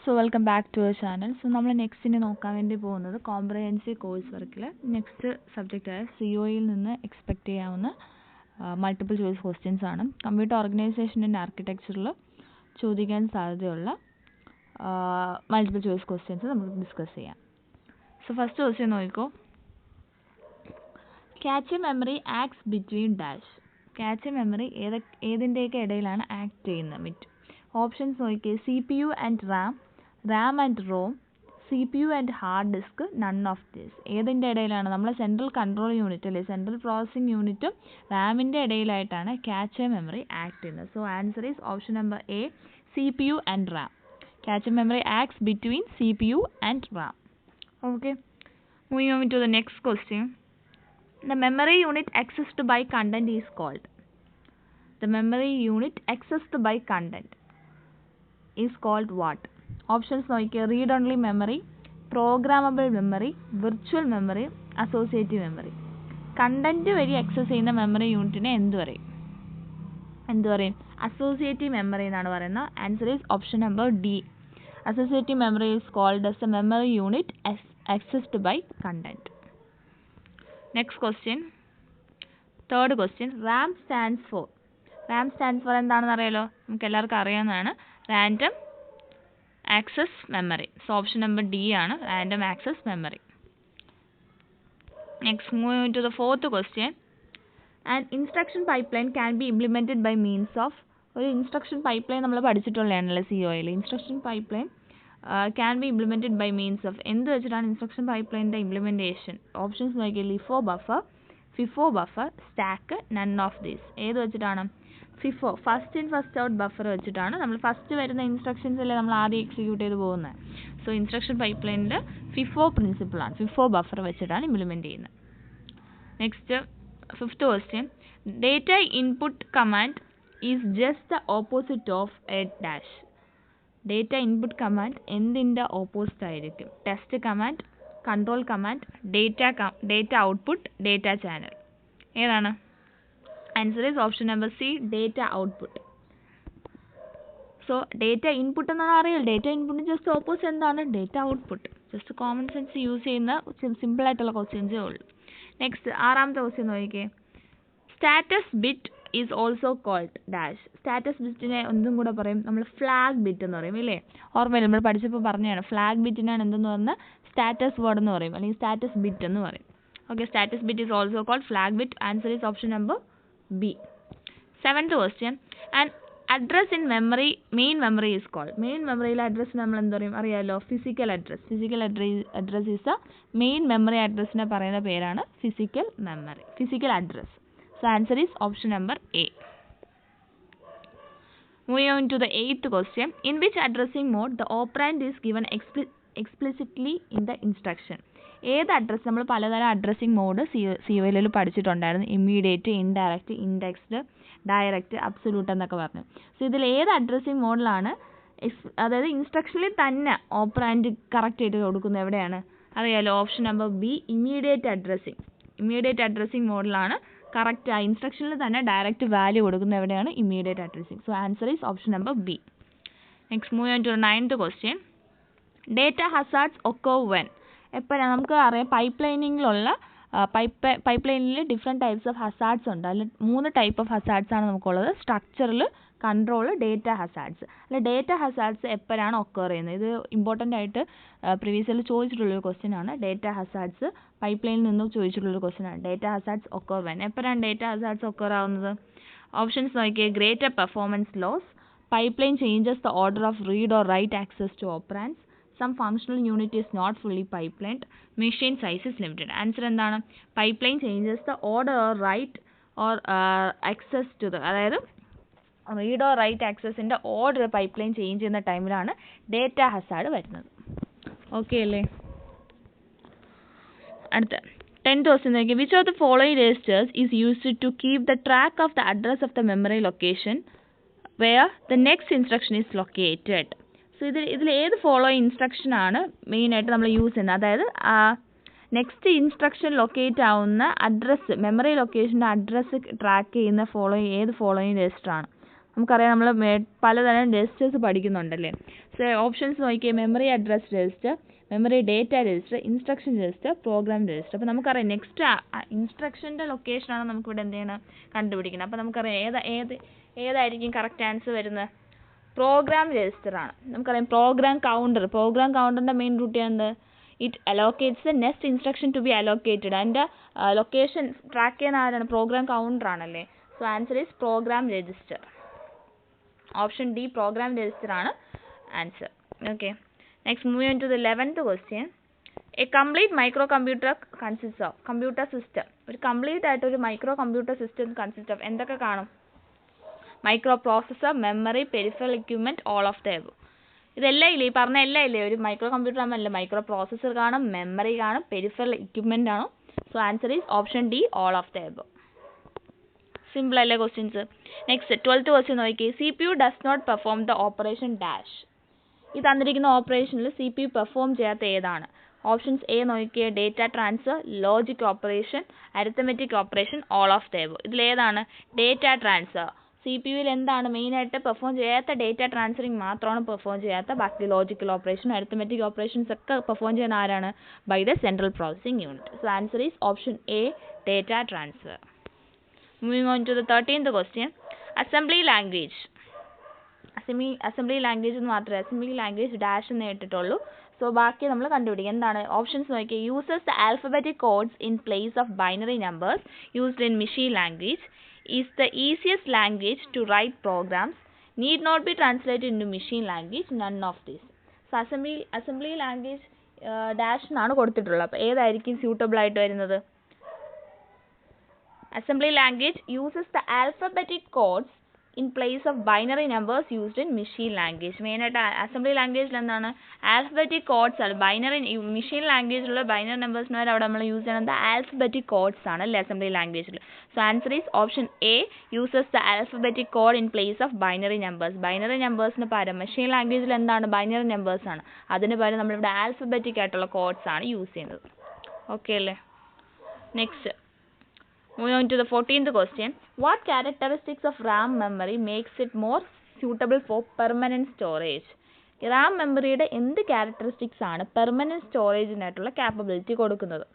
So welcome back to our channel. So നമ്മൾ next നോക്കാൻ വേണ്ടി പോകുന്നത് കോംപ്രഹെൻസീവ് കോഴ്സ് വർക്കിൽ നെക്സ്റ്റ് സബ്ജക്റ്റ് ആയ COയിൽ നിന്ന് എക്സ്പെക്ട് ചെയ്യാവുന്ന മൾട്ടിപ്പിൾ ചോയ്സ് ക്വസ്റ്റ്യൻസ് ആണ്. കമ്പ്യൂട്ടർ ഓർഗനൈസേഷൻ ആൻഡ് ആർക്കിടെക്ചറിൽ ചോദിക്കാൻ സാധ്യതയുള്ള മൾട്ടിപ്പിൾ ചോയ്സ് ക്വസ്റ്റ്യൻസ് നമുക്ക് ഡിസ്കസ് ചെയ്യാം. സോ ഫസ്റ്റ് ക്വസ്റ്റ്യൻ നോക്കിക്കോ. Cache a memory acts between dash. Cache a memory ഏതിൻ്റെയൊക്കെ ഇടയിലാണ് ആക്ട് ചെയ്യുന്നത്? ഓപ്ഷൻസ് നോക്കിക്കേ. CPU and RAM and ROM, CPU and hard disk, none of this. ഏതിൻ്റെ ഇടയിലാണ്? നമ്മളെ സെൻട്രൽ കൺട്രോൾ യൂണിറ്റ് അല്ലേ, സെൻട്രൽ പ്രോസസ്സിംഗ് യൂണിറ്റും റാമിൻ്റെ ഇടയിലായിട്ടാണ് ക്യാച്ച് എ മെമ്മറി ആക്ട് ചെയ്യുന്നത്. So answer is option number A, CPU and RAM. Catch a memory acts between CPU and RAM. Okay, moving on to the next question. The memory unit accessed by content is called. The memory unit accessed by content is called what? Options നോക്കിയാൽ read only memory, programmable memory, virtual memory, associative memory. Content വഴി access ചെയ്യുന്ന memory യൂണിറ്റിനെ എന്ത് പറയും? Associative memory എന്നാണ് പറയുന്നത്. Answer is option number D. Associative memory is called as a memory unit accessed by content. Next question, third question. RAM stands for. RAM stands for എന്താണെന്ന് അറിയാലോ, നമുക്ക് എല്ലാവർക്കും അറിയാവുന്നതാണ്. Random access memory. So option number D ആണ് random access memory. Next move to the fourth question. And instruction pipeline can be implemented by means of. ഒരു instruction pipeline നമ്മൾ പഠിച്ചിട്ടുള്ളതാണല്ലോ COയിൽ. Instruction pipeline can be implemented by means of. എന്ത് വെച്ചിട്ടാണ് instruction പൈപ്പ്ലൈൻ്റെ implementation? Options നോക്കിയാൽ LIFO buffer, FIFO buffer, stack, none of these. ഏത് വെച്ചിട്ടാണ്? FIFO, first in first out buffer വെച്ചിട്ടാണ്. നമ്മൾ ഫസ്റ്റ് വരുന്ന ഇൻസ്ട്രക്ഷൻസ് അല്ലേ നമ്മൾ ആദ്യം എക്സിക്യൂട്ട് ചെയ്ത് പോകുന്നത്. സോ ഇൻസ്ട്രക്ഷൻ പൈപ്പ്ലൈനിൽ ഫിഫോ പ്രിൻസിപ്പിളാണ്, ഫിഫോ ബഫർ വെച്ചിട്ടാണ് ഇംപ്ലിമെൻറ്റ് ചെയ്യുന്നത്. Next fifth question. Data input command is just the opposite of a dash. Data input command എന്തിൻ്റെ ഓപ്പോസിറ്റ് ആയിരിക്കും? Test command, control command, data output, data channel. ഏതാണ്? Answer is option number C, data output. So data input എന്നാണ് അറിയാം. Data ഇൻപുട്ടിന് just opposite എന്താണ്? Data output. Just common sense use ചെയ്യുന്ന simple ആയിട്ടുള്ള ക്വസ്റ്റ്യൻസേ ഉള്ളൂ. നെക്സ്റ്റ് ആറാമത്തെ ക്വസ്റ്റ്യൻ നോക്കിക്കേ. Status bit is also called dash. Status ബിറ്റിനെ എന്തും കൂടെ പറയും? നമ്മൾ ഫ്ലാഗ് ബിറ്റ് എന്ന് പറയും ഇല്ലേ? ഓർമ്മയില്ല, നമ്മൾ പഠിച്ചപ്പോൾ പറഞ്ഞതാണ്. ഫ്ലാഗ് ബിറ്റിനാണ് എന്തെന്ന് പറഞ്ഞാൽ സ്റ്റാറ്റസ് വേർഡ് എന്ന് പറയും, അല്ലെങ്കിൽ സ്റ്റാറ്റസ് ബിറ്റ് എന്ന് പറയും. Okay, status bit is also called flag bit. Answer is option number B. Seventh question. And address in memory, main memory is called. Main മെമ്മറിയിലെ അഡ്രസ് നമ്മൾ എന്താ പറയും? അറിയാമല്ലോ, physical address. Physical address is a main memory അഡ്രസ്സിനെ പറയുന്ന പേരാണ് physical memory, physical address. So answer is option number A. Moving on to the eighth question. In which addressing mode the operand is given explicitly in the instruction? ഏത് address? നമ്മൾ പലതരം addressing mode COയിൽ പഠിച്ചിട്ടുണ്ടായിരുന്നു. Immediate, indirect, indexed, direct, absolute എന്നൊക്കെ പറഞ്ഞു. So ഇതിൽ ഏത് addressing മോഡിലാണ്, അതായത് ഇൻസ്ട്രക്ഷനിൽ തന്നെ ഓപ്പറാൻഡ് കറക്റ്റ് ആയിട്ട് കൊടുക്കുന്നത് എവിടെയാണ്? അറിയാലോ, option number B, immediate addressing. Immediate addressing മോഡിലാണ് കറക്റ്റ്. ആ ഇൻസ്ട്രക്ഷനിൽ തന്നെ ഡയറക്റ്റ് വാല്യൂ കൊടുക്കുന്നത് എവിടെയാണ്? Immediate addressing. So answer is option number B. Next move on to ninth question. Data hazards occur when. എപ്പോഴാണ്? നമുക്ക് അറിയാം പൈപ്പ് ലൈനിങ്ങിലുള്ള പൈപ്പ് ലൈനിൽ ഡിഫറെൻറ്റ് ടൈപ്സ് ഓഫ് ഹസാർഡ്സ് ഉണ്ട്. അതിൽ 3 ടൈപ്പ് ഓഫ് ഹസാർഡ്സ് ആണ് നമുക്കുള്ളത്. Structural, control, data hazards. അല്ല, ഡേറ്റ ഹസാർഡ്സ് എപ്പോഴാണ് ഒക്കർ ചെയ്യുന്നത്? ഇത് ഇമ്പോർട്ടൻ്റ് ആയിട്ട് പ്രീവിയസിൽ ചോദിച്ചിട്ടുള്ളൊരു ക്വസ്റ്റ്യൻ ആണ്. ഡേറ്റ ഹസാർഡ്സ് പൈപ്പ് ലൈനിൽ നിന്ന് ചോദിച്ചിട്ടുള്ളൊരു ക്വസ്റ്റ്യൻ ആണ്. Data hazards occur when. എപ്പോഴാണ് ഡേറ്റ ഹസാർഡ്സ് ഒക്കർ ആവുന്നത്? ഓപ്ഷൻസ് നോക്കിയേ. Greater performance loss, pipeline changes the order of read or write access to operands, some functional unit is not fully pipelined, machine size is limited. Answer എന്താണ്? pipeline changes the order or write or access to the, അതായത് read or write ആക്സസിൻ്റെ order pipeline change ചെയ്യുന്ന ടൈമിലാണ് data Hazard വരുന്നത്. Okay അല്ലേ? അടുത്ത 10th question നോക്കി. Which of the following registers is used to keep the track of the address of the memory location where the next instruction is located? So ഇതിൽ ഏത് following ഇൻസ്ട്രക്ഷനാണ് മെയിനായിട്ട് നമ്മൾ use ചെയ്യുന്നത്? അതായത് നെക്സ്റ്റ് ഇൻസ്ട്രക്ഷൻ ലൊക്കേറ്റ് ആവുന്ന address, memory ലൊക്കേഷൻ്റെ address track ചെയ്യുന്ന ഏത് ഫോളോയിങ് രജിസ്റ്ററാണ്? നമുക്കറിയാം നമ്മൾ പലതരം രജിസ്റ്റേഴ്സ് പഠിക്കുന്നുണ്ടല്ലേ. സോ ഓപ്ഷൻസ് നോക്കിയേ, memory address register, memory data register, instruction register, program register. അപ്പോൾ നമുക്കറിയാം നെക്സ്റ്റ് ഇൻസ്ട്രക്ഷൻ്റെ ലൊക്കേഷനാണ് നമുക്കിവിടെ എന്ത് ചെയ്യണം കണ്ടുപിടിക്കണം. അപ്പോൾ നമുക്കറിയാം ഏതായിരിക്കും കറക്റ്റ് ആൻസർ വരുന്നത്? പ്രോഗ്രാം രജിസ്റ്റർ ആണ്. നമുക്കറിയാം പ്രോഗ്രാം കൗണ്ടറിൻ്റെ മെയിൻ ഡ്യൂട്ടി എന്ത്? It allocates the next instruction to be allocated. അതിൻ്റെ ലൊക്കേഷൻ ട്രാക്ക് ചെയ്യുന്ന ആരാണ്? പ്രോഗ്രാം കൗണ്ടർ ആണല്ലേ. So answer is program register. Option D program register ആണ് answer. Okay, next moving on to the 11th question. A complete micro computer consist of computer system. ഒരു complete ആയിട്ട് ഒരു micro computer system consist of എന്തൊക്കെ കാണും? Micro processor, memory, peripheral equipment, all of the above. ഇതെല്ലാം ഇല്ലേ, ഈ പറഞ്ഞ എല്ലാം ഇല്ലേ ഒരു മൈക്രോ കമ്പ്യൂട്ടർ ആകുമ്പോൾ മൈക്രോ പ്രോസസ്സർ കാണും, മെമ്മറി കാണും, പെരിഫറൽ എക്യുപ്മെൻ്റ് ആണ്. So answer is option D all of the above. Simple അല്ലേ ക്വസ്റ്റ്യൻസ്. നെക്സ്റ്റ് 12th question നോക്കി. CPU does not perform the operation dash. ഈ തന്നിരിക്കുന്ന ഓപ്പറേഷനിൽ CPU പെർഫോം ചെയ്യാത്ത ഏതാണ്? ഓപ്ഷൻസ് എ നോക്കിയേ, data transfer, logic operation, arithmetic operation, all of the above. ഇതിലേതാണ്? Data transfer. CPU-ൽ എന്താണ് മെയിനായിട്ട് പെർഫോം ചെയ്യാത്ത? ഡേറ്റ ട്രാൻസ്ഫറിങ് മാത്രമാണ് പെർഫോം ചെയ്യാത്ത. ബാക്കി ലോജിക്കൽ ഓപ്പറേഷൻ, അരിത്തമെറ്റിക് ഓപ്പറേഷൻസ് ഒക്കെ പെർഫോം ചെയ്യുന്ന ആരാണ്? By the central processing unit. So answer is option A data transfer. Moving on to the 13th question. Assembly language. Assembly language എന്ന് മാത്രമേ assembly language dash എന്ന് കേട്ടിട്ടുള്ളൂ. So ബാക്കി നമ്മൾ കണ്ടുപിടിക്കുക. എന്താണ് ഓപ്ഷൻസ് നോക്കിയാൽ? Uses the alphabetic codes in place of binary numbers used in machine language, is the easiest language to write programs, need not be translated into machine language, none of these. So assembly language dash എന്നാണ് കൊടുത്തിട്ടുള്ളത്. അപ്പോൾ ഏതായിരിക്കും suitable ആയിട്ട് വരുന്നത്? Assembly language uses the alphabetic codes in place of binary numbers used in machine language. Main ആയിട്ട് assembly ലാംഗ്വേജിൽ എന്താണ്? Alphabetic codes ആണ്. ബൈനറി മെഷീൻ ലാംഗ്വേജിലുള്ള ബൈനറി നമ്പേഴ്സിന് വരെ അവിടെ നമ്മൾ യൂസ് ചെയ്യുന്നത് ആൽഫബറ്റിക് കോഡ്സ് ആണ് അല്ലേ അസംബ്ലി ലാംഗ്വേജിൽ. So answer is option A uses the alphabetic code in place of binary numbers. Binary നമ്പേഴ്സിന് പകരം മെഷീൻ ലാംഗ്വേജിൽ എന്താണ്? ബൈനറി നമ്പേഴ്സ് ആണ്. അതിന് പകരം നമ്മളിവിടെ ആൽഫബറ്റിക് ആയിട്ടുള്ള കോഡ്സ് ആണ് യൂസ് ചെയ്യുന്നത്. ഓക്കെ അല്ലേ. Next moving on to the 14th question. What characteristics of RAM memory makes it more suitable for permanent storage? RAM മെമ്മറിയുടെ എന്ത് ക്യാരക്ടറിസ്റ്റിക്സ് ആണ് പെർമനൻറ്റ് സ്റ്റോറേജിനായിട്ടുള്ള ക്യാപ്പബിലിറ്റി കൊടുക്കുന്നത്?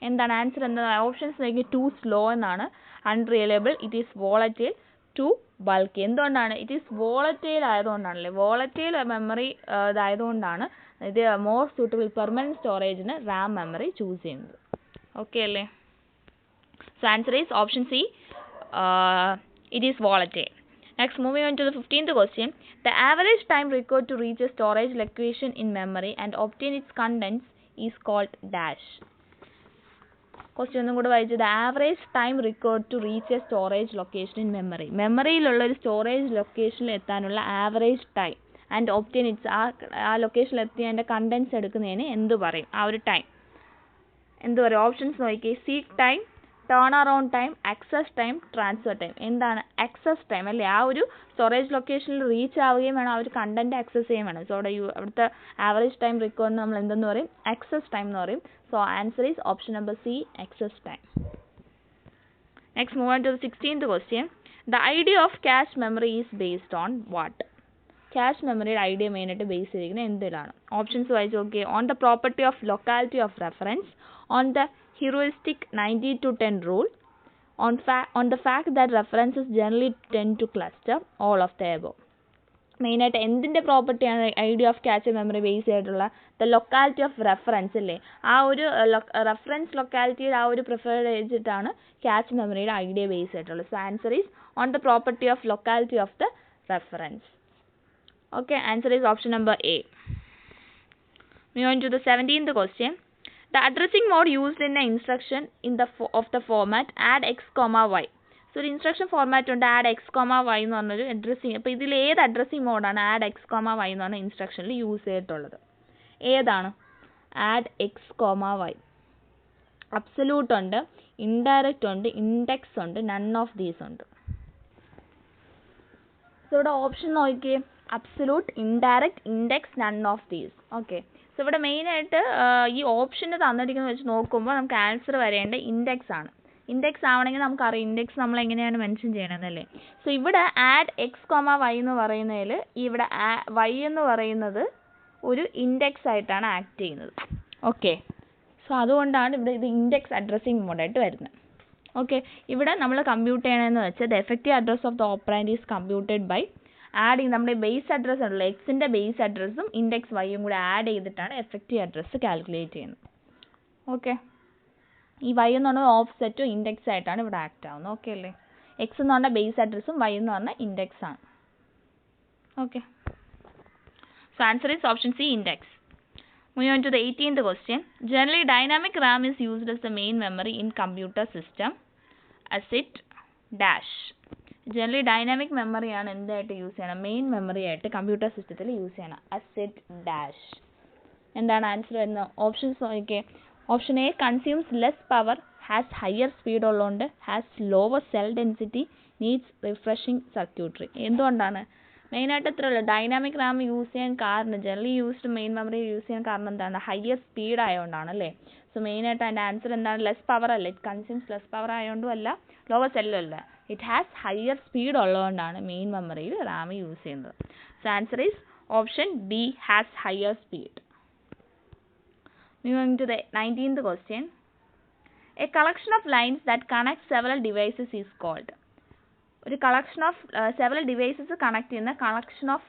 എന്താണ് ആൻസർ? എന്താണ് ഓപ്ഷൻസ് നോക്കി? ടു സ്ലോ എന്നാണ്, unreliable, it is volatile, too bulky. എന്തുകൊണ്ടാണ്? It is volatile ആയതുകൊണ്ടാണല്ലേ. വോളറ്റൈൽ മെമ്മറി ഇതായതുകൊണ്ടാണ് ഇത് മോർ സൂട്ടബിൾ പെർമനൻറ്റ് സ്റ്റോറേജിന് RAM മെമ്മറി ചൂസ് ചെയ്യുന്നത്. ഓക്കെ അല്ലേ. So answer is option C. It is volatile. Next, moving on to the 15th question. The average time required to reach a storage location in memory and obtain its contents is called dash. Question ഒന്നും കൂടെ വായിച്ചത്. The average time required to reach a storage location in memory. മെമ്മറിയിലുള്ള ഒരു storage ലൊക്കേഷനിൽ എത്താനുള്ള average time and obtain it's ആ ലൊക്കേഷനിൽ എത്തി അതിൻ്റെ കണ്ടൻസ് എടുക്കുന്നതിന് എന്ത് പറയും? ആ ഒരു ടൈം എന്ത് പറയും? ഓപ്ഷൻസ് നോക്കി. Seek time, turn around time, access time, transfer time. എന്താണ് ആക്സസ് ടൈം അല്ലേ? ആ ഒരു സ്റ്റോറേജ് ലൊക്കേഷനിൽ റീച്ച് ആവുകയും വേണം, ആ ഒരു കണ്ടന്റ് ആക്സസ് ചെയ്യുകയും വേണം. സോ അവിടുത്തെ ആവറേജ് ടൈം റിക്വയർഡ് നമ്മൾ എന്തെന്ന് പറയും? ആക്സസ് ടൈം എന്ന് പറയും. So answer is option number C access time. Next move on to the 16th question. The idea of cache memory is based on what? Cache മെമ്മറിയുടെ idea മെയിനായിട്ട് base ചെയ്തിരിക്കുന്നത് എന്തിലാണ്? Options വായിച്ച് നോക്കിയേ. On the property of locality of reference, on the heuristic 90-10 rule, on the fact that references generally tend to cluster, all of the above. മെയിനായിട്ട് എന്തിൻ്റെ പ്രോപ്പർട്ടിയാണ് idea of catch memory base ചെയ്തിട്ടുള്ള? The locality of reference അല്ലേ? ആ ഒരു reference ലൊക്കാലിറ്റിയിൽ ആ ഒരു prefer ചെയ്തിട്ടാണ് ക്യാച്ച് മെമ്മറിയുടെ ഐഡിയ ബേസ് ചെയ്തിട്ടുള്ളത്. So answer is on the property of locality of the reference. Okay, answer is option number A. Move on to the 17th question. The addressing mode used in the instruction of the format add x, y. So ഒരു instruction format ഉണ്ട് add x, y എന്ന് പറഞ്ഞൊരു addressing. അപ്പോൾ ഇതിൽ ഏത് addressing മോഡാണ് add x, y എന്ന് പറഞ്ഞ ഇൻസ്ട്രക്ഷനിൽ use ചെയ്തിട്ടുള്ളത്? ഏതാണ് add x, y? അബ്സല്യൂട്ട് ഉണ്ട്, ഇൻഡയറക്റ്റ് ഉണ്ട്, ഇൻഡെക്സ് ഉണ്ട്, നൺ ഓഫ് ദീസ് ഉണ്ട്. സോ ഇവിടെ ഓപ്ഷൻ നോക്കിയേ. Absolute, indirect, index, none of these. Okay, so ഇവിടെ മെയിനായിട്ട് ഈ ഓപ്ഷന് തന്നിരിക്കുന്നത് വെച്ച് നോക്കുമ്പോൾ നമുക്ക് ആൻസർ വരേണ്ട ഇൻഡെക്സ് ആണ്. ഇൻഡെക്സ് ആവണമെങ്കിൽ നമുക്കറിയാം ഇൻഡെക്സ് നമ്മൾ എങ്ങനെയാണ് മെൻഷൻ ചെയ്യണമെന്നല്ലേ. സോ ഇവിടെ ആഡ് എക്സ് കോമ വൈ എന്ന് പറയുന്നതിൽ ഇവിടെ വൈ എന്ന് പറയുന്നത് ഒരു ഇൻഡെക്സ് ആയിട്ടാണ് ആക്ട് ചെയ്യുന്നത്. ഓക്കെ, സോ അതുകൊണ്ടാണ് ഇവിടെ ഇത് ഇൻഡെക്സ് അഡ്രസ്സിങ് മോഡായിട്ട് വരുന്നത്. ഓക്കെ, ഇവിടെ നമ്മൾ കമ്പ്യൂട്ട് ചെയ്യണമെന്ന് വെച്ചാൽ the effective address of the operand is computed by adding നമ്മുടെ ബേസ് അഡ്രസ്സ് ഉണ്ടല്ലോ എക്സിൻ്റെ ബേസ് അഡ്രസ്സും ഇൻഡെക്സ് വൈയും കൂടെ ആഡ് ചെയ്തിട്ടാണ് എഫക്റ്റീവ് അഡ്രസ്സ് കാൽക്കുലേറ്റ് ചെയ്യുന്നത്. ഓക്കെ, ഈ വൈ എന്ന് പറഞ്ഞാൽ ഓഫ് സെറ്റും ഇൻഡെക്സ് ആയിട്ടാണ് ഇവിടെ ആക്ട് ആവുന്നത്. ഓക്കെ അല്ലേ, എക്സ് എന്ന് പറഞ്ഞാൽ ബേസ് അഡ്രസ്സും വൈ എന്ന് പറഞ്ഞാൽ ഇൻഡെക്സ് ആണ്. Okay, so answer is option C, index. Moving on to the 18th question. Generally, dynamic RAM is used as the main memory in computer system as it dash. Generally, dynamic memory ആണ് എന്തായിട്ട് use ചെയ്യണം, main memory ആയിട്ട് computer സിസ്റ്റത്തിൽ use ചെയ്യണം. as it dash. എന്താണ് answer വരുന്നത്? Options നോക്കിയേ. Option A consumes less power, has higher speed ഉള്ളതുകൊണ്ട്, has lower cell density, needs refreshing circuitry. എന്തുകൊണ്ടാണ്? മെയിനായിട്ട് ഇത്രയേ ഉള്ളൂ. ഡൈനാമിക് റാം യൂസ് ചെയ്യാൻ കാരണം, generally used main memory use ചെയ്യാൻ കാരണം എന്താണ്? ഹയർ സ്പീഡ് ആയതുകൊണ്ടാണ് അല്ലേ. സോ മെയിനായിട്ട് അതിൻ്റെ ആൻസർ എന്താണ്? ലെസ് പവർ അല്ല, ഇറ്റ് കൺസ്യൂംസ് ലെസ് പവർ ആയതുകൊണ്ടും അല്ല, ലോവർ സെല്ലും അല്ല, ഇറ്റ് ഹാസ് ഹയർ സ്പീഡ് ഉള്ളതുകൊണ്ടാണ് മെയിൻ മെമ്മറിയിൽ റാം യൂസ് ചെയ്യുന്നത്. So answer is option B, has higher speed. Moving to the 19th question. A collection of lines that connect several devices is called. ഒരു collection of several devices connect ചെയ്യുന്ന collection of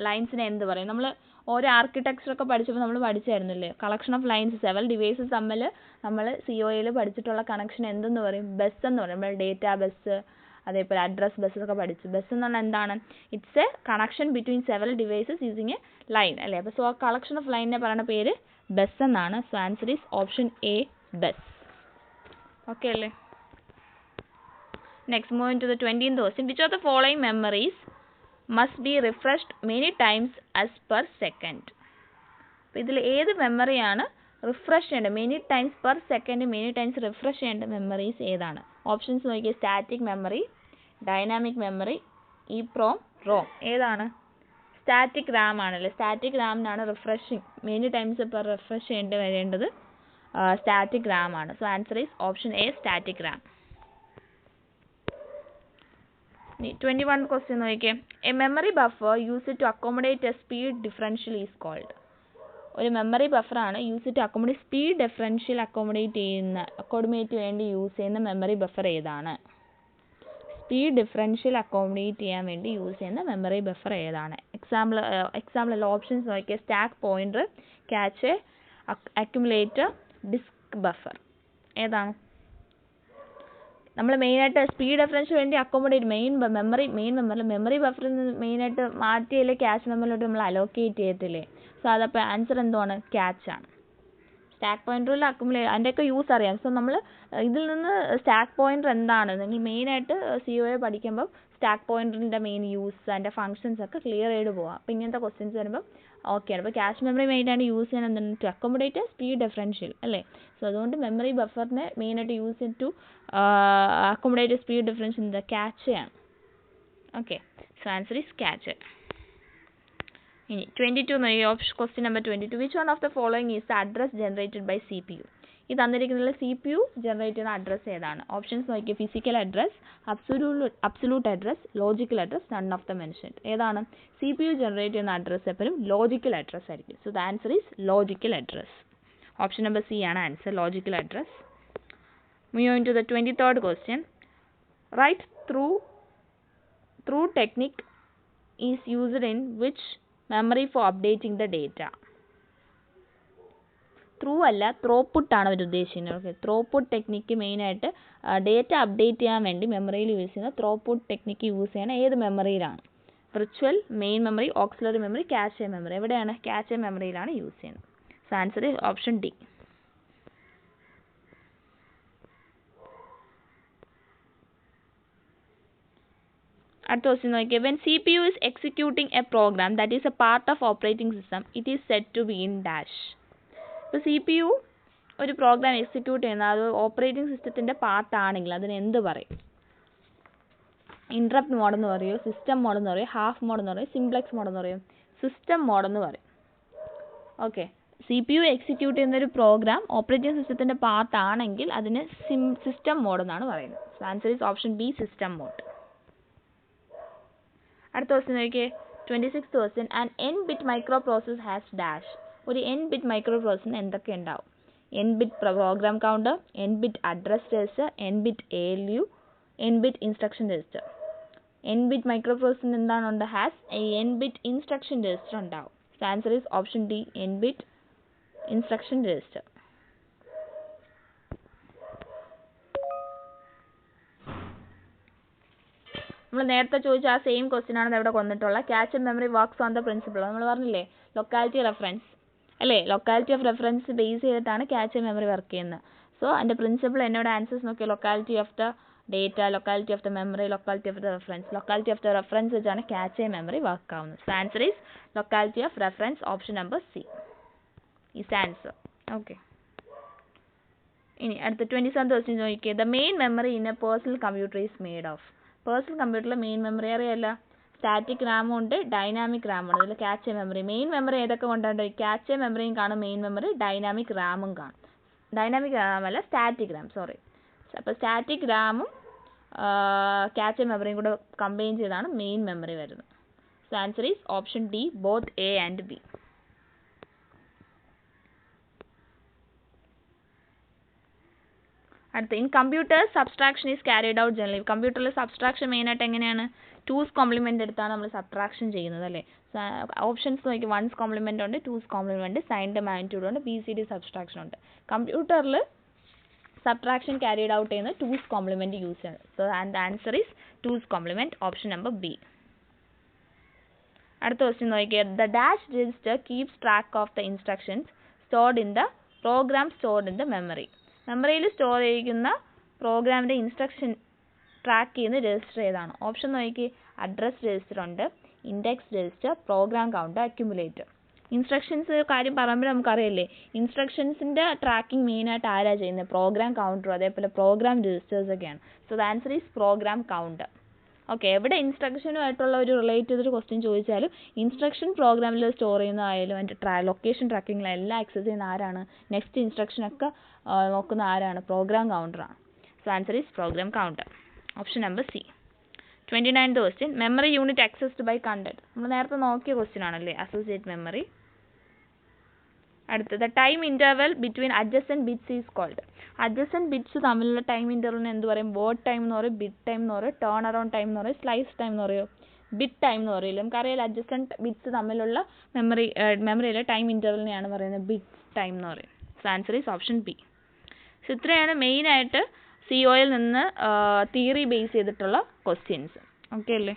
ലൈൻസിനെ എന്ത് പറയും? നമ്മൾ ഓരോ ആർക്കിടെക്ചറൊക്കെ പഠിച്ചപ്പോൾ നമ്മൾ പഠിച്ചായിരുന്നില്ലേ, collection of lines several devices തമ്മിൽ നമ്മൾ COAയിൽ പഠിച്ചിട്ടുള്ള കണക്ഷൻ എന്തെന്ന് പറയും? ബസ് എന്ന് പറയും. നമ്മൾ ഡേറ്റാ ബസ്, അതേപോലെ അഡ്രസ് ബസ് ഒക്കെ പഠിച്ചു. ബസ് എന്ന് പറഞ്ഞാൽ എന്താണ്? It's A connection between several devices using A line അല്ലേ. അപ്പോൾ സോ ആ കളക്ഷൻ ഓഫ് ലൈനിനെ പറയുന്ന പേര് ബസ് എന്നാണ്. So answer is option A, bus. Okay അല്ലേ. Next, moving to the 20th question. Which of the following memories must be refreshed many times as per second? അപ്പോൾ ഇതിൽ ഏത് മെമ്മറിയാണ് റിഫ്രഷ് ചെയ്യേണ്ടത്? Many times per second, many times refresh ചെയ്യേണ്ട memories ഏതാണ്? Options നോക്കിയാൽ static memory, dynamic memory, EEPROM, ROM. ഏതാണ്? Static RAM ആണല്ലേ. സ്റ്റാറ്റിക് റാമിനാണ് refreshing many times per refresh വരേണ്ടത് സ്റ്റാറ്റിക് റാം ആണ്. So answer is option A, static RAM. 21 question നോക്കിയേ. A memory buffer use to accommodate a speed differential is called. ഒരു memory ബഫറാണ് use to accommodate speed differential accommodate വേണ്ടി use ചെയ്യുന്ന memory buffer ഏതാണ്? Speed differential accommodate ചെയ്യാൻ വേണ്ടി use ചെയ്യുന്ന memory buffer ഏതാണ്? എക്സാമ്പിൾ ഓപ്ഷൻസ് നോക്കിയാൽ stack pointer, cache, accumulator, disk buffer. ഏതാണ്? നമ്മൾ മെയിനായിട്ട് സ്പീഡ് ഡിഫറൻഷ്യൽ വേണ്ടി അക്കോമഡേറ്റ് മെമ്മറി ബഫറിൽ നിന്ന് മെയിനായിട്ട് മാറ്റിയല്ലേ ക്യാച്ച് മെമ്മറിയിലോട്ട് നമ്മൾ അലോക്കേറ്റ് ചെയ്യത്തില്ലേ. സോ അതപ്പോൾ ആൻസർ എന്തുവാണ്? ക്യാച്ചാണ്. സ്റ്റാക്ക് പോയിന്ററിൽ അതിൻ്റെയൊക്കെ യൂസ് അറിയാം. സോ നമ്മൾ ഇതിൽ നിന്ന് സ്റ്റാക്ക് പോയിന്റർ എന്താണ്, നിങ്ങൾ മെയിനായിട്ട് COA പഠിക്കുമ്പോൾ സ്റ്റാക്ക് പോയിന്ററിൻ്റെ മെയിൻ യൂസ്, അതിൻ്റെ ഫംഗ്ഷൻസ് ഒക്കെ ക്ലിയർ ചെയ്ത് പോകാം. അപ്പോൾ ഇങ്ങനത്തെ ക്വസ്റ്റ്യൻസ് വരുമ്പോൾ ഓക്കെയാണ്. അപ്പോൾ ക്യാഷ് മെമ്മറി മെയിനായിട്ട് യൂസ് ചെയ്യാൻ എന്താണ്? ടു അക്കോമഡേറ്റ് സ്പീഡ് ഡിഫറൻഷ്യൽ അല്ലേ. സോ അതുകൊണ്ട് മെമ്മറി ബഫറിനെ മെയിനായിട്ട് യൂസ് ചെയ്ത് ടു അക്കോമഡേറ്റ് സ്പീഡ് ഡിഫറൻഷ്യൽ എന്താ? ക്യാച്ചയാണ്. Okay, so answer is cache. ഇനി 22 question number 22. Which one of the following is the address generated by CPU? ഈ തന്നിരിക്കുന്നതിൽ CPU ജനറേറ്റ് ചെയ്യുന്ന അഡ്രസ്സ് ഏതാണ്? ഓപ്ഷൻസ് നോക്കിയാൽ physical address, absolute address, logical address, none of the mentioned. ഏതാണ്? CPU generate ചെയ്യുന്ന address എപ്പോഴും logical address ആയിരിക്കും. So the answer is logical address. Option number C ആണ് answer, logical address. Moving to the 23rd question. Write through technique is used in which memory for updating the data? Through അല്ല, ത്രോപുട്ട് ആണ് അവർ ഉദ്ദേശിക്കുന്നത്. Okay, ത്രോപുട്ട് technique മെയിനായിട്ട് data update ചെയ്യാൻ വേണ്ടി മെമ്മറിയിൽ use ചെയ്യുന്ന ത്രോപുട്ട് technique use ചെയ്യണ ഏത് മെമ്മറിയിലാണ്? Virtual, main memory, auxiliary memory, cache memory. എവിടെയാണ്? ക്യാഷെ മെമ്മറിയിലാണ് യൂസ് ചെയ്യുന്നത്. So answer is option D. അടുത്ത ക്വസ്റ്റ്യൻ നോക്കിയാൽ when CPU is executing a program that is a part of operating system, it is said to be in dash. ഇപ്പോൾ CPU ഒരു program execute ചെയ്യുന്ന അത് operating സിസ്റ്റത്തിൻ്റെ പാർട്ടാണെങ്കിൽ അതിന് എന്ത് പറയും? ഇൻട്രപ്റ്റ് മോഡെന്ന് പറയുമോ, സിസ്റ്റം മോഡെന്ന് പറയും, ഹാഫ് മോഡെന്ന് പറയും, സിംപ്ലെക്സ് മോഡെന്ന് പറയും? സിസ്റ്റം മോഡെന്ന് പറയും. ഓക്കെ, CPU എക്സിക്യൂട്ട് ചെയ്യുന്നൊരു പ്രോഗ്രാം ഓപ്പറേറ്റിംഗ് സിസ്റ്റത്തിൻ്റെ പാർട്ട് ആണെങ്കിൽ അതിന് സിസ്റ്റം മോഡ് എന്നാണ് പറയുന്നത്. So answer is option B, system mode. അടുത്ത ക്വസ്റ്റ്യൻ നോക്കിയേ, 26th question. And n bit micro process has dash. ഒരു n ബിറ്റ് മൈക്രോ പ്രോസസ്സിന് എന്തൊക്കെ ഉണ്ടാവും? n bit program counter, n bit address register, n bit ALU, n bit instruction register. n bit micro പ്രോസസ്സിന് എന്താണുണ്ട്? Has n bit instruction register ഉണ്ടാവും. So answer is option D, n bit instruction register. നമ്മൾ നേരത്തെ ചോദിച്ച ആ same question ആണ് ഇവിടെ കൊന്നിട്ടുള്ള. Cache and memory works on the principle. നമ്മൾ പറഞ്ഞില്ലേ ലൊക്കാലിറ്റി റെഫറൻസ് അല്ലേ, ലൊക്കാലിറ്റി ഓഫ് റെഫറൻസ് ബേസ് ചെയ്തിട്ടാണ് ക്യാച്ച് ആൻഡ് മെമ്മറി വർക്ക് ചെയ്യുന്നത്. സോ അതിൻ്റെ പ്രിൻസിപ്പിൾ എന്നോട് ആൻസേഴ്സ് നോക്കിയാൽ locality of the data, locality of the memory, locality of the reference. Locality of the reference വെച്ചാണ് cache and memory work ആവുന്നത്. So answer is locality of reference, option number C is answer. Okay, ഇനി അടുത്ത 27th question നോക്കിയേ. The main memory in a personal computer is made of. Personal കമ്പ്യൂട്ടറിലെ main memory അറിയാല്ല, static റാമും ഉണ്ട്, dynamic റാമും ഉണ്ട്. അതിൽ ക്യാച്ച് മെമ്മറി, മെയിൻ മെമ്മറി ഏതൊക്കെ കൊണ്ടുണ്ട്? ക്യാച്ച് മെമ്മറിയും കാണും മെയിൻ മെമ്മറി, ഡൈനാമിക് റാമും കാണും. ഡൈനാമിക് റാം അല്ല, സ്റ്റാറ്റിക് റാം, സോറി. അപ്പോൾ സ്റ്റാറ്റിക് റാമും ക്യാച്ച് മെമ്മറിയും കൂടെ കമ്പൈൻ ചെയ്താണ് മെയിൻ മെമ്മറി വരുന്നത്. So answer is option D, both A and B. അടുത്ത, in computers subtraction is carried out generally. കമ്പ്യൂട്ടറിൽ സബ്സ്ട്രാക്ഷൻ മെയിനായിട്ട് എങ്ങനെയാണ്? 2's കോംപ്ലിമെൻ്റ് എടുത്താണ് നമ്മൾ സബ്ട്രാക്ഷൻ ചെയ്യുന്നത് അല്ലേ. ഓപ്ഷൻസ് നോക്കി, 1's കോംപ്ലിമെൻ്റ് ഉണ്ട്, 2's കോംപ്ലിമെൻ്റ്, സൈൻ്റെ മാഗ്നിറ്റ്യൂഡ് ഉണ്ട്, BCD സബ്സ്ട്രാക്ഷൻ ഉണ്ട്. കമ്പ്യൂട്ടറിൽ സബ്ട്രാക്ഷൻ ക്യാരിഡ് ഔട്ട് ചെയ്യുന്നത് 2's കോംപ്ലിമെൻ്റ് യൂസ് ചെയ്യുന്നത്. So and answer is 2's complement, option number B. അടുത്ത ക്വസ്റ്റ്യൻ നോക്കിയാൽ, the dash register keeps track of the instructions stored in the program stored in the memory. മെമ്മറിയിൽ store ചെയ്തിരിക്കുന്ന പ്രോഗ്രാമിൻ്റെ instruction track ചെയ്യുന്ന register ഏതാണ്? Option നോക്കി, address register ഉണ്ട്, index register, program counter, accumulator. Instructions കാര്യം പറയുമ്പോൾ നമുക്കറിയില്ലേ, ഇൻസ്ട്രക്ഷൻസിൻ്റെ ട്രാക്കിംഗ് മെയിനായിട്ട് ആരാ ചെയ്യുന്നത്? പ്രോഗ്രാം കൗണ്ടറും അതേപോലെ പ്രോഗ്രാം രജിസ്റ്റേഴ്സ് ഒക്കെയാണ്. So the answer is program counter. Okay, എവിടെ ഇൻസ്ട്രക്ഷനുമായിട്ടുള്ള ഒരു റിലേറ്റ് ചെയ്തൊരു ക്വസ്റ്റ്യൻ ചോദിച്ചാലും ഇൻസ്ട്രക്ഷൻ പ്രോഗ്രാമിൽ സ്റ്റോർ ചെയ്യുന്നതായാലും അതിൻ്റെ ലൊക്കേഷൻ ട്രാക്കിങ്ങിലെല്ലാം ആക്സസ് ചെയ്യുന്ന ആരാണ്? നെക്സ്റ്റ് ഇൻസ്ട്രക്ഷനൊക്കെ നോക്കുന്ന ആരാണ്? പ്രോഗ്രാം കൗണ്ടറാണ്. So answer is program counter, option number C. 29th question. Memory unit accessed by content. നമ്മൾ നേരത്തെ നോക്കിയ ക്വസ്റ്റ്യൻ ആണല്ലേ, അസോസിയേറ്റ് മെമ്മറി. അടുത്തത്, time interval between adjacent bits is called. Adjacent bits തമ്മിലുള്ള ടൈം ഇൻ്റർവെലിന് എന്ത് പറയും? വേർഡ് ടൈം എന്ന് പറയും, ബിറ്റ് ടൈം എന്ന് പറയും, ടേൺ അറൗണ്ട് ടൈം എന്ന് പറയും, സ്ലൈസ് ടൈം എന്ന് പറയും. ബിറ്റ് ടൈം എന്ന് പറയില്ല, നമുക്കറിയാം അഡ്ജസൻറ്റ് ബിറ്റ്സ് തമ്മിലുള്ള മെമ്മറിയിലെ ടൈം ഇൻ്റർവെലിനെയാണ് പറയുന്നത് ബിറ്റ് ടൈം എന്ന് പറയും. So answer is option B. So ഇത്രയാണ് മെയിനായിട്ട് COയിൽ നിന്ന് തിയറി ബേസ് ചെയ്തിട്ടുള്ള ക്വസ്റ്റ്യൻസ്. ഓക്കെ അല്ലേ?